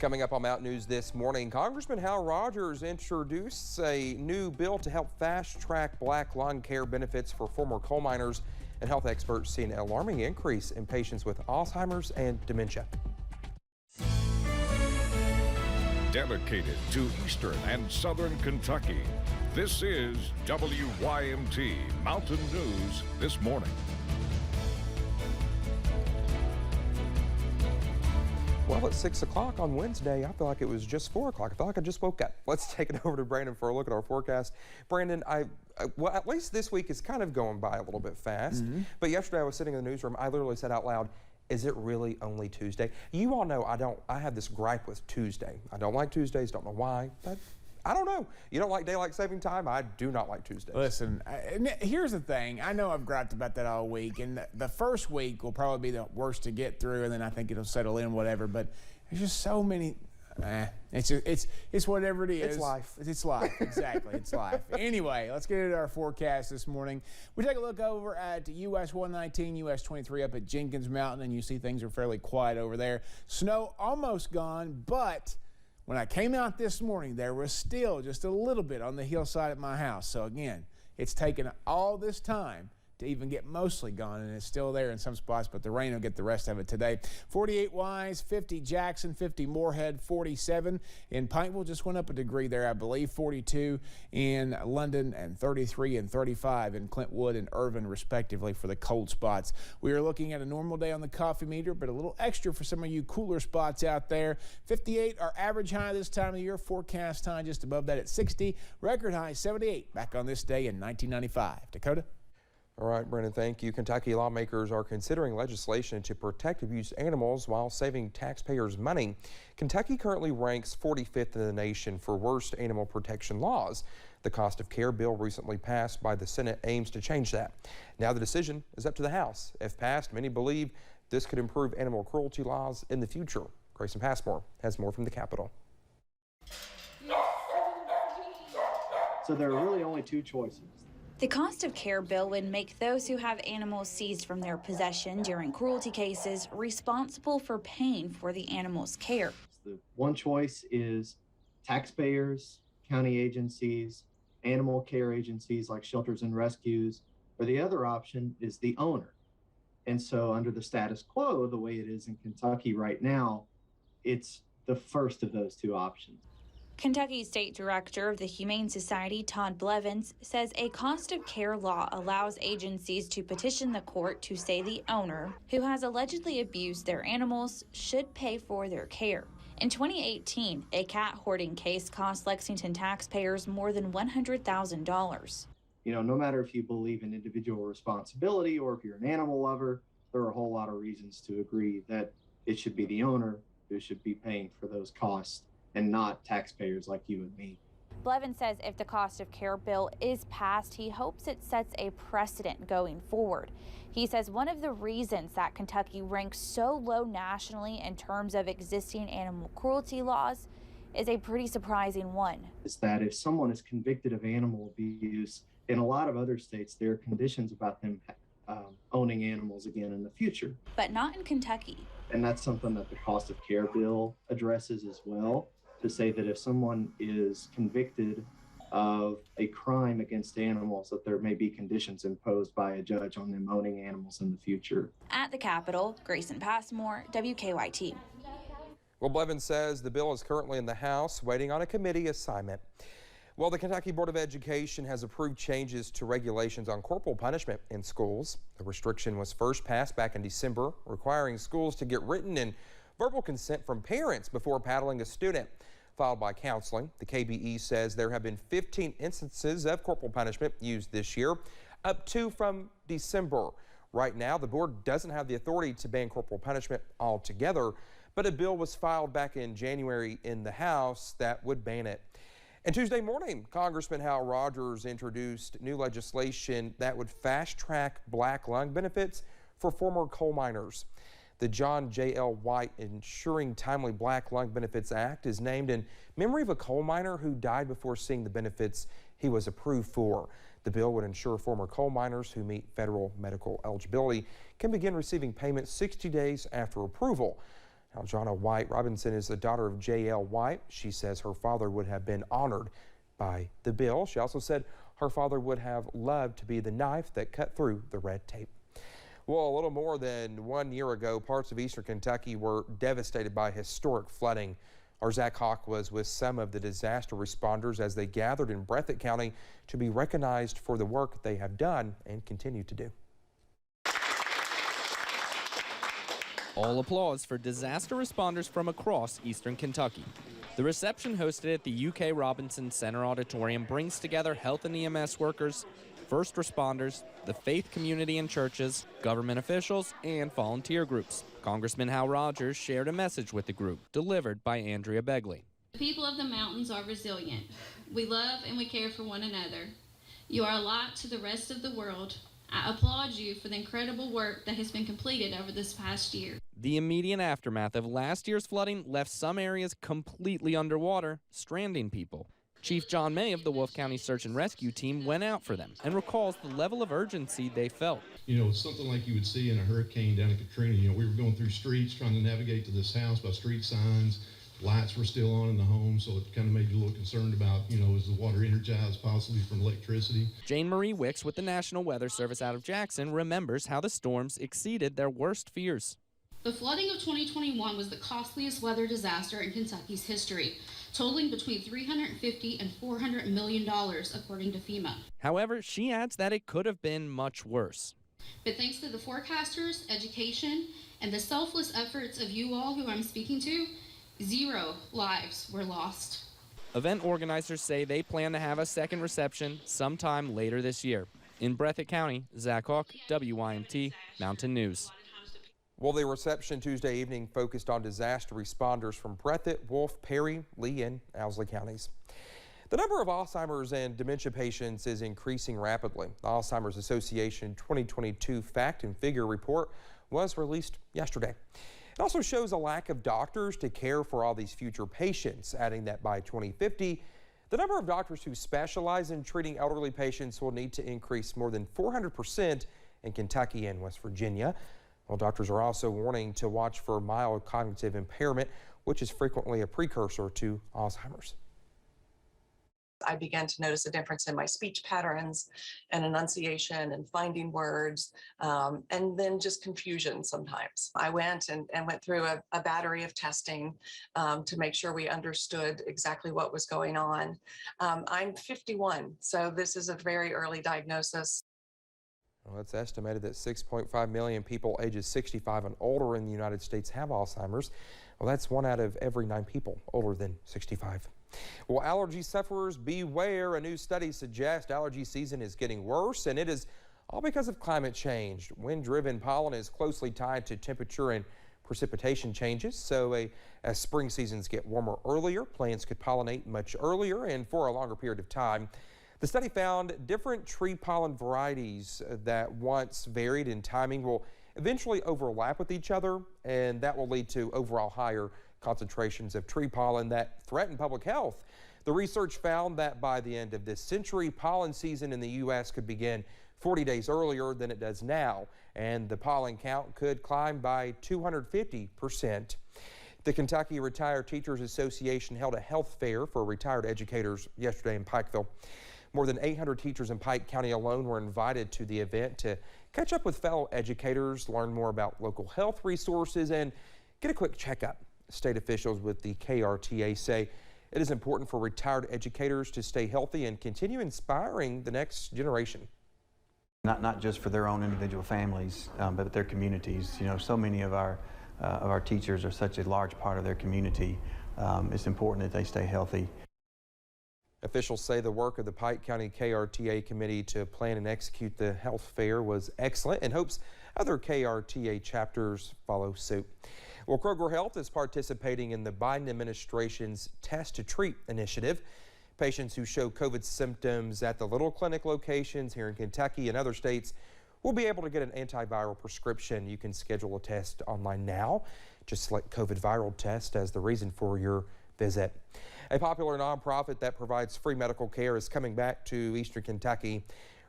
Coming up on Mountain News this morning, Congressman Hal Rogers introduced a new bill to help fast-track black lung care benefits for former coal miners, and health experts see an alarming increase in patients with Alzheimer's and dementia. Dedicated to Eastern and Southern Kentucky, this is WYMT Mountain News this morning. Well, it's 6 o'clock on Wednesday. I feel like it was just 4 o'clock. I feel like I just woke up. Let's take it over to Brandon for a look at our forecast. Brandon, well, at least this week is kind of going by a little bit fast. But yesterday I was sitting in the newsroom. I literally said out loud, is it really only Tuesday? You all know I have this gripe with Tuesday. I don't like Tuesdays, don't know why, but I don't know. You don't like daylight saving time? I do not like Tuesdays. Listen, here's the thing. I know I've griped about that all week, and the first week will probably be the worst to get through, and then I think it'll settle in, whatever. But there's just so many. It's whatever it is. It's life. It's life. Exactly. It's life. Anyway, let's get into our forecast this morning. We take a look over at US 119, US 23 up at Jenkins Mountain, and you see things are fairly quiet over there. Snow almost gone, but when I came out this morning, there was still just a little bit on the hillside at my house. So again, it's taken all this time to even get mostly gone, and it's still there in some spots, but the rain will get the rest of it today. 48 Wise, 50 Jackson, 50 Moorhead, 47 in Pikeville. Just went up a degree there, I believe. 42 in London, and 33 and 35 in Clintwood and Irvin, respectively, for the cold spots. We are looking at a normal day on the coffee meter, but a little extra for some of you cooler spots out there. 58, our average high this time of year. Forecast high just above that at 60. Record high 78 back on this day in 1995. Dakota? All right, Brandon, thank you. Kentucky lawmakers are considering legislation to protect abused animals while saving taxpayers money. Kentucky currently ranks 45th in the nation for worst animal protection laws. The cost of care bill recently passed by the Senate aims to change that. Now the decision is up to the House. If passed, many believe this could improve animal cruelty laws in the future. Grayson Passmore has more from the Capitol. So there are really only two choices. The cost of care bill would make those who have animals seized from their possession during cruelty cases responsible for paying for the animal's care. The one choice is taxpayers, county agencies, animal care agencies like shelters and rescues, or the other option is the owner. And so under the status quo, the way it is in Kentucky right now, it's the first of those two options. Kentucky State Director of the Humane Society, Todd Blevins, says a cost of care law allows agencies to petition the court to say the owner, who has allegedly abused their animals, should pay for their care. In 2018, a cat hoarding case cost Lexington taxpayers more than $100,000. You know, no matter if you believe in individual responsibility or if you're an animal lover, there are a whole lot of reasons to agree that it should be the owner who should be paying for those costs, and not taxpayers like you and me. Blevins says if the cost of care bill is passed, he hopes it sets a precedent going forward. He says one of the reasons that Kentucky ranks so low nationally in terms of existing animal cruelty laws is a pretty surprising one. Is that if someone is convicted of animal abuse, in a lot of other states, there are conditions about them owning animals again in the future. But not in Kentucky. And that's something that the cost of care bill addresses as well, to say that if someone is convicted of a crime against animals, that there may be conditions imposed by a judge on them owning animals in the future. At the Capitol, Grayson Passmore, WKYT. Well, Blevins says the bill is currently in the House, waiting on a committee assignment. Well, the Kentucky Board of Education has approved changes to regulations on corporal punishment in schools. The restriction was first passed back in December, requiring schools to get written and verbal consent from parents before paddling a student. Followed by counseling, the KBE says there have been 15 instances of corporal punishment used this year, up 2 from December. Right now, the board doesn't have the authority to ban corporal punishment altogether, but a bill was filed back in January in the House that would ban it. And Tuesday morning, Congressman Hal Rogers introduced new legislation that would fast-track black lung benefits for former coal miners. The John J.L. White Ensuring Timely Black Lung Benefits Act is named in memory of a coal miner who died before seeing the benefits he was approved for. The bill would ensure former coal miners who meet federal medical eligibility can begin receiving payments 60 days after approval. Aljana White Robinson is the daughter of J.L. White. She says her father would have been honored by the bill. She also said her father would have loved to be the knife that cut through the red tape. Well, a little more than 1 year ago, parts of eastern Kentucky were devastated by historic flooding. Our Zach Hawk was with some of the disaster responders as they gathered in Breathitt County to be recognized for the work they have done and continue to do. All applause for disaster responders from across eastern Kentucky. The reception hosted at the U.K. Robinson Center Auditorium brings together health and EMS workers, first responders, the faith community and churches, government officials, and volunteer groups. Congressman Hal Rogers shared a message with the group, delivered by Andrea Begley. The people of the mountains are resilient. We love and we care for one another. You are a light to the rest of the world. I applaud you for the incredible work that has been completed over this past year. The immediate aftermath of last year's flooding left some areas completely underwater, stranding people. Chief John May of the Wolfe County Search and Rescue Team went out for them and recalls the level of urgency they felt. You know, it's something like you would see in a hurricane down in Katrina. You know, we were going through streets trying to navigate to this house by street signs. Lights were still on in the home, so it kind of made you a little concerned about, you know, is the water energized possibly from electricity? Jane Marie Wicks with the National Weather Service out of Jackson remembers how the storms exceeded their worst fears. The flooding of 2021 was the costliest weather disaster in Kentucky's history, totaling between $350 and $400 million, according to FEMA. However, she adds that it could have been much worse. But thanks to the forecasters, education, and the selfless efforts of you all who I'm speaking to, 0 lives were lost. Event organizers say they plan to have a second reception sometime later this year. In Breathitt County, Zach Hawk, WYMT Mountain News. Well, the reception Tuesday evening focused on disaster responders from Breathitt, Wolfe, Perry, Lee, and Owsley counties. The number of Alzheimer's and dementia patients is increasing rapidly. The Alzheimer's Association 2022 Fact and Figure report was released yesterday. It also shows a lack of doctors to care for all these future patients, adding that by 2050, the number of doctors who specialize in treating elderly patients will need to increase more than 400% in Kentucky and West Virginia. Well, doctors are also warning to watch for mild cognitive impairment, which is frequently a precursor to Alzheimer's. I began to notice a difference in my speech patterns and enunciation and finding words, and then just confusion sometimes. I went through a battery of testing to make sure we understood exactly what was going on. I'm 51, so this is a very early diagnosis. Well, it's estimated that 6.5 million people ages 65 and older in the United States have Alzheimer's. Well, that's 1 out of every 9 people older than 65. Well, allergy sufferers beware. A new study suggests allergy season is getting worse, and it is all because of climate change. Wind-driven pollen is closely tied to temperature and precipitation changes, so as spring seasons get warmer earlier, plants could pollinate much earlier and for a longer period of time. The study found different tree pollen varieties that once varied in timing will eventually overlap with each other, and that will lead to overall higher concentrations of tree pollen that threaten public health. The research found that by the end of this century, pollen season in the U.S. could begin 40 days earlier than it does now, and the pollen count could climb by 250%. The Kentucky Retired Teachers Association held a health fair for retired educators yesterday in Pikeville. More than 800 teachers in Pike County alone were invited to the event to catch up with fellow educators, learn more about local health resources, and get a quick checkup. State officials with the KRTA say it is important for retired educators to stay healthy and continue inspiring the next generation. Not just for their own individual families, but their communities. You know, so many of our teachers are such a large part of their community. It's important that they stay healthy. Officials say the work of the Pike County KRTA committee to plan and execute the health fair was excellent and hopes other KRTA chapters follow suit. Well, Kroger Health is participating in the Biden administration's Test to Treat initiative. Patients who show COVID symptoms at the Little Clinic locations here in Kentucky and other states will be able to get an antiviral prescription. You can schedule a test online now. Just select COVID viral test as the reason for your visit. A popular nonprofit that provides free medical care is coming back to eastern Kentucky.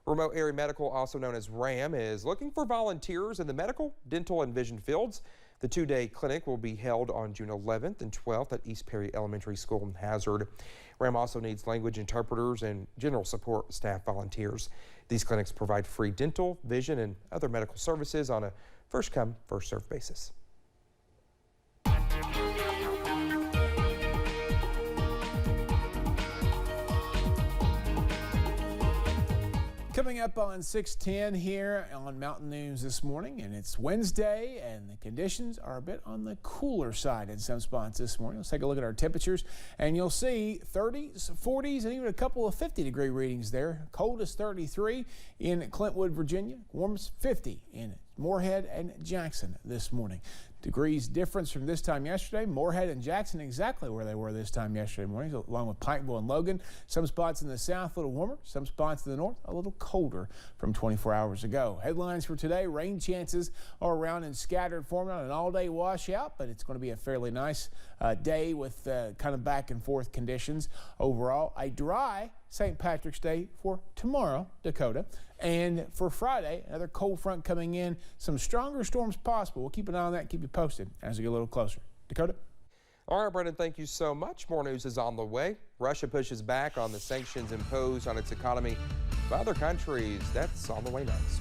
Remote Area Medical, also known as RAM, is looking for volunteers in the medical, dental, and vision fields. The two-day clinic will be held on June 11th and 12th at East Perry Elementary School in Hazard. RAM also needs language interpreters and general support staff volunteers. These clinics provide free dental, vision, and other medical services on a first-come, first-served basis. Coming up on 6:10 here on Mountain News this morning, and it's Wednesday, and the conditions are a bit on the cooler side in some spots this morning. Let's take a look at our temperatures, and you'll see 30s, 40s, and even a couple of 50-degree readings there. Coldest 33 in Clintwood, Virginia. Warmest 50 in Moorhead and Jackson this morning. Degrees difference from this time yesterday. Moorhead and Jackson exactly where they were this time yesterday morning, along with Pikeville and Logan. Some spots in the south a little warmer, some spots in the north a little colder from 24 hours ago. Headlines for today: rain chances are around in scattered form, not an all-day washout, but it's going to be a fairly nice day with kind of back and forth conditions. Overall, a dry St. Patrick's Day for tomorrow, Dakota. And for Friday, another cold front coming in. Some stronger storms possible. We'll keep an eye on that and keep you posted as we get a little closer. Dakota? All right, Brendan, thank you so much. More news is on the way. Russia pushes back on the sanctions imposed on its economy by other countries. That's on the way next.